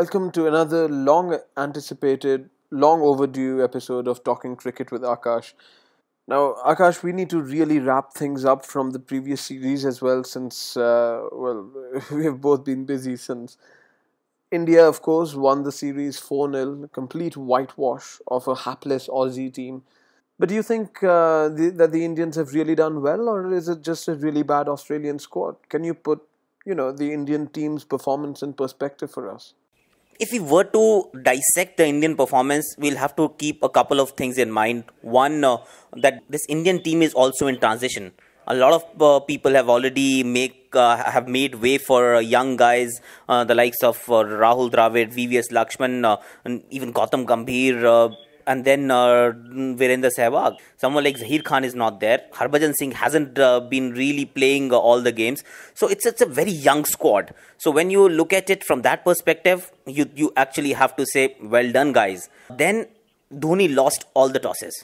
Welcome to another long anticipated, long overdue episode of Talking Cricket with Aakash. Now, Akash, we need to really wrap things up from the previous series as well, since, we have both been busy since. India, of course, won the series 4-0, complete whitewash of a hapless Aussie team. But do you think that the Indians have really done well, or is it just a really bad Australian squad? Can you put, the Indian team's performance in perspective for us? If we were to dissect the Indian performance, we'll have to keep a couple of things in mind. One, that this Indian team is also in transition. A lot of people have already have made way for young guys, the likes of Rahul Dravid, VVS Lakshman, and even Gautam Gambhir, and then Virendra Sehwag. Someone like Zaheer Khan is not there. Harbhajan Singh hasn't been really playing all the games. So it's a very young squad. So when you look at it from that perspective, you actually have to say, well done, guys. Then Dhoni lost all the tosses.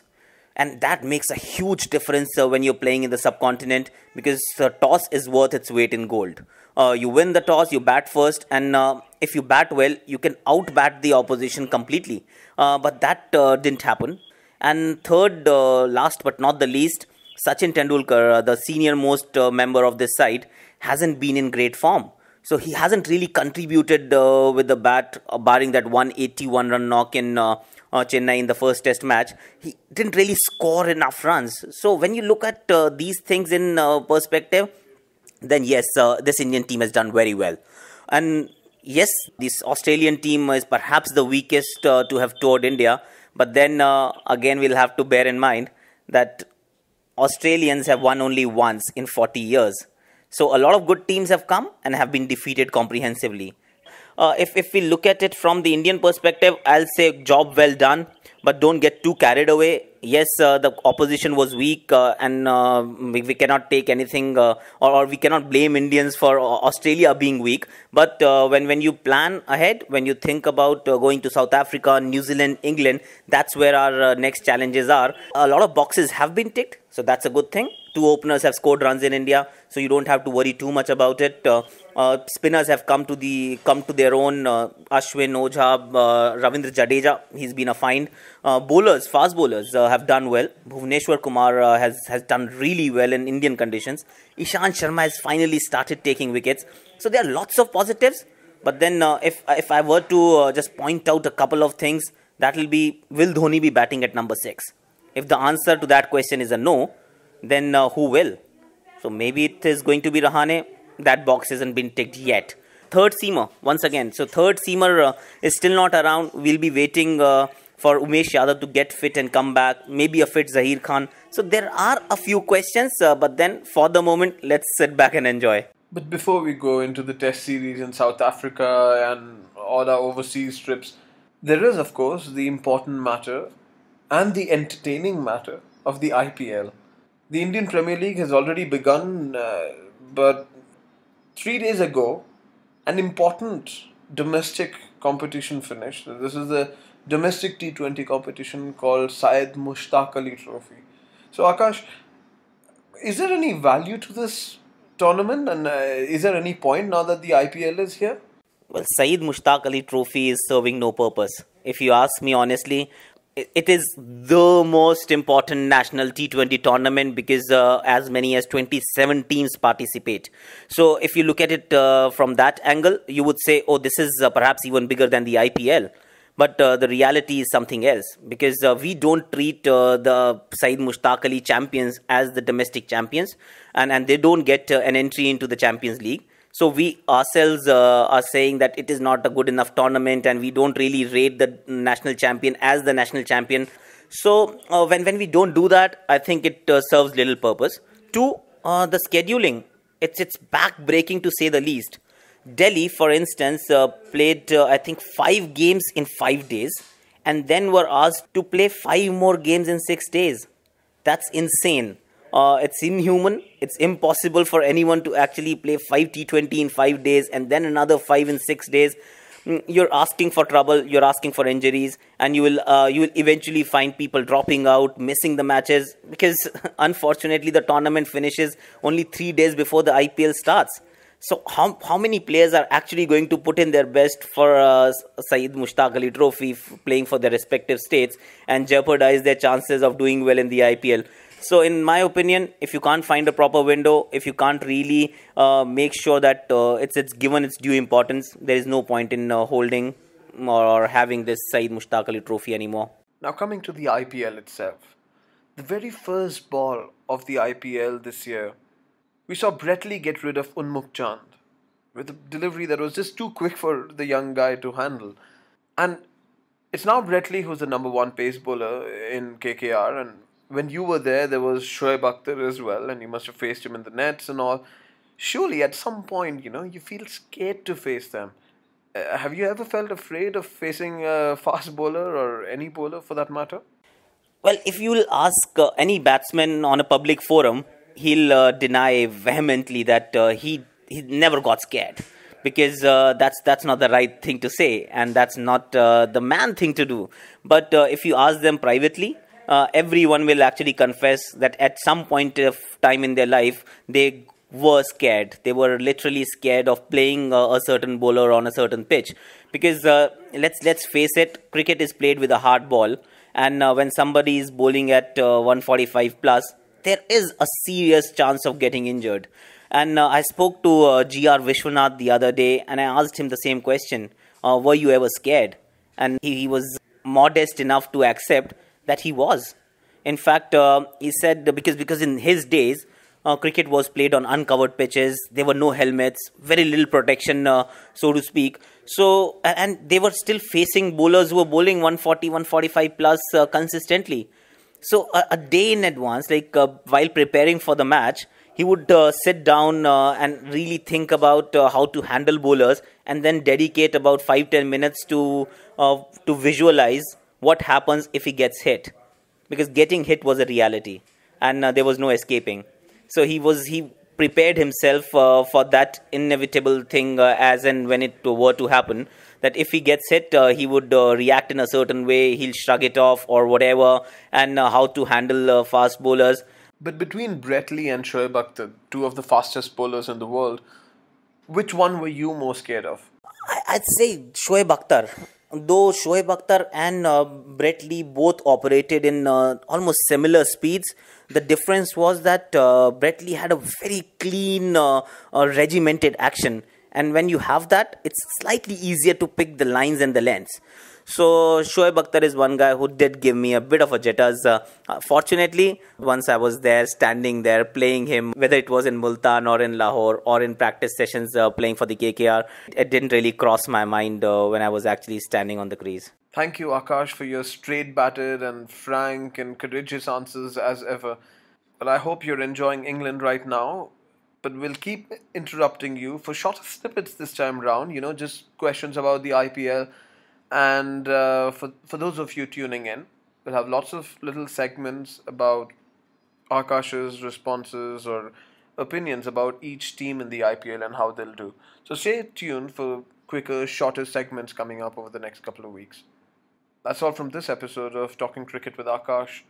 And that makes a huge difference when you're playing in the subcontinent, because toss is worth its weight in gold. You win the toss, you bat first, and if you bat well, you can outbat the opposition completely. But that didn't happen. And third, last but not the least, Sachin Tendulkar, the senior most member of this side, hasn't been in great form. So he hasn't really contributed with the bat, barring that 181 run knock in Chennai in the first test match. He didn't really score enough runs. So when you look at these things in perspective, then yes, this Indian team has done very well. And yes, this Australian team is perhaps the weakest to have toured India. But then again, we'll have to bear in mind that Australians have won only once in 40 years. So a lot of good teams have come and have been defeated comprehensively. If we look at it from the Indian perspective, I'll say job well done, but don't get too carried away. Yes, the opposition was weak, and we cannot take anything, or we cannot blame Indians for Australia being weak. But when you plan ahead, when you think about going to South Africa, New Zealand, England, that's where our next challenges are. A lot of boxes have been ticked, so that's a good thing. Two openers have scored runs in India, so you don't have to worry too much about it. Spinners have come to their own. Ashwin, Ojha, Ravindra Jadeja, he's been a find. Fast bowlers have done well. Bhuvneshwar Kumar has done really well in Indian conditions. Ishant Sharma has finally started taking wickets. So there are lots of positives. But then if I were to just point out a couple of things, that will be, will Dhoni be batting at number 6? If the answer to that question is a no, then who will? So maybe it is going to be Rahane. That box hasn't been ticked yet. Third seamer, once again. So third seamer is still not around. We'll be waiting for Umesh Yadav to get fit and come back. Maybe a fit Zaheer Khan. So there are a few questions, but then for the moment, let's sit back and enjoy. But before we go into the test series in South Africa and all our overseas trips, there is, of course, the important matter and the entertaining matter of the IPL. The Indian Premier League has already begun, but 3 days ago, an important domestic competition finished. This is the Domestic T20 competition called Syed Mushtaq Ali Trophy. So, Akash, is there any value to this tournament, and is there any point now that the IPL is here? Well, Syed Mushtaq Ali Trophy is serving no purpose. If you ask me honestly, it is the most important national T20 tournament because as many as 27 teams participate. So if you look at it from that angle, you would say, oh, this is perhaps even bigger than the IPL. But the reality is something else, because we don't treat the Syed Mushtaq Ali champions as the domestic champions, and they don't get an entry into the Champions League. So we ourselves are saying that it is not a good enough tournament, and we don't really rate the national champion as the national champion. So when we don't do that, I think it serves little purpose. Two, the scheduling. It's back-breaking to say the least. Delhi, for instance, played, I think, 5 games in 5 days, and then were asked to play 5 more games in 6 days. That's insane. It's inhuman. It's impossible for anyone to actually play 5 T20 in 5 days and then another 5 in 6 days. You're asking for trouble, you're asking for injuries, and you will eventually find people dropping out, missing the matches, because unfortunately the tournament finishes only 3 days before the IPL starts. So how many players are actually going to put in their best for Syed Mushtaq Ali Trophy, playing for their respective states, and jeopardize their chances of doing well in the IPL? So in my opinion, if you can't find a proper window, if you can't really make sure that it's given its due importance, there is no point in holding or having this Syed Mushtaq Ali Trophy anymore. Now, coming to the IPL itself, the very first ball of the IPL this year, we saw Brett Lee get rid of Unmukh Chand with a delivery that was just too quick for the young guy to handle. And it's now Brett Lee who's the number one pace bowler in KKR. And when you were there was Shoaib Akhtar as well, and you must have faced him in the nets and all. Surely at some point, you feel scared to face them. Have you ever felt afraid of facing a fast bowler or any bowler for that matter? Well, if you will ask any batsman on a public forum, he'll deny vehemently that he never got scared, because that's not the right thing to say, and that's not the man thing to do. But if you ask them privately, everyone will actually confess that at some point of time in their life they were scared. They were literally scared of playing a certain bowler on a certain pitch, because let's face it, cricket is played with a hard ball, and when somebody is bowling at 145 plus, there is a serious chance of getting injured. And I spoke to GR Vishwanath the other day, and I asked him the same question: were you ever scared? And he was modest enough to accept that he was. In fact, he said because in his days, cricket was played on uncovered pitches. There were no helmets, very little protection, so to speak. So, and they were still facing bowlers who were bowling 140, 145 plus consistently. So, a day in advance, like while preparing for the match, he would sit down and really think about how to handle bowlers, and then dedicate about 5-10 minutes to visualize what happens if he gets hit, because getting hit was a reality, and there was no escaping. So he prepared himself for that inevitable thing, as and when it were to happen, that if he gets hit, he would react in a certain way, he'll shrug it off or whatever, and how to handle fast bowlers. But between Brett Lee and Shoaib Akhtar, two of the fastest bowlers in the world, which one were you more scared of? I'd say Shoaib Akhtar. Though Shoaib Akhtar and Brett Lee both operated in almost similar speeds, the difference was that Brett Lee had a very clean, regimented action. And when you have that, it's slightly easier to pick the lines and the lengths. So Shoaib Akhtar is one guy who did give me a bit of a jitters. Fortunately, once I was there, standing there, playing him, whether it was in Multan or in Lahore or in practice sessions playing for the KKR, it didn't really cross my mind when I was actually standing on the crease. Thank you, Aakash, for your straight-batted and frank and courageous answers as ever. Well, I hope you're enjoying England right now, but we'll keep interrupting you for shorter snippets this time round, just questions about the IPL. And for those of you tuning in, we'll have lots of little segments about Akash's responses or opinions about each team in the IPL and how they'll do. So stay tuned for quicker, shorter segments coming up over the next couple of weeks. That's all from this episode of Talking Cricket with Aakash.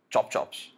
Chop chops.